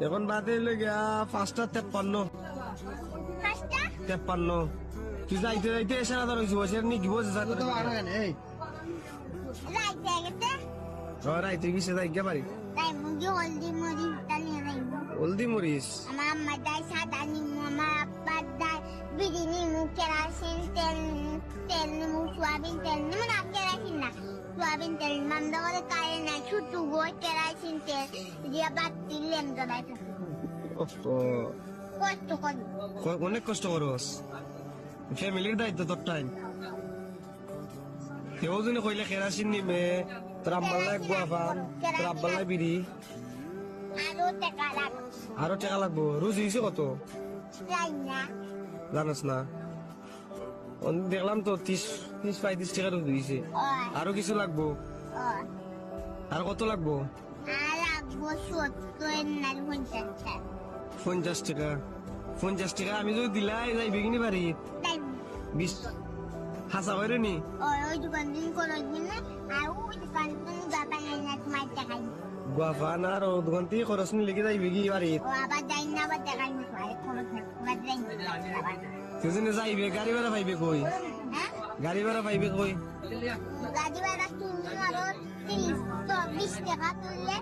এখন বাদে গিয়া 5:53 53 তুই যাইতে যাইতে এসে না ধরেছি বসে নি কি বসে রাইতে কিসে যাই গে পারি হলদি মরিস আমার আম্মা দায় সাদা নিমু, আমার আব্বা দায় বিড়ি নিমু, কেরাসিন তেল, তেল নিমু, সোয়াবিন তেল নিমু না, কেরাসিন না, সোয়াবিন তেল মামদা করে কারে না, ছুটু বই কেরাসিন তেল দিয়া বাতি লেম দলাই কষ্ট করি, অনেক কষ্ট করস ফ্যামিলির দায়িত্ব তোর টাইম কেউ যদি কইলে কেরাসিন নিমে তোর আব্বাল্লাই গুয়া পান তোর আব্বাল্লাই বিড়ি আরো টাকা লাগবো রোজ হয়েছে কত যাই না জানাস না দেখলাম তো 30-35 টাকা রোজ হয়েছে আরো কিছু লাগবো আর কত লাগবো আর লাগবো 70 না 50 টাকা 50 টাকা আমি যদি দিলাই যাই বিঘিনি বাড়ি 20 হাসা করে নি ওই দোকান দিন করে দিন না আর ওই দোকান দিন বাবা নাই না তোমার টাকাই গুয়াফান আর দোকান থেকে খরচ নি লেগে যাই বিঘি বাড়ি ও আবার যাই না আবার টাকাই না খরচ না আবার যাই না সেজন্য যাইবে গাড়ি ভাড়া পাইবে কই হ্যাঁ গাড়ি ভাড়া পাইবে কই গাড়ি ভাড়া তুমি আরো 30 20 টাকা তুললে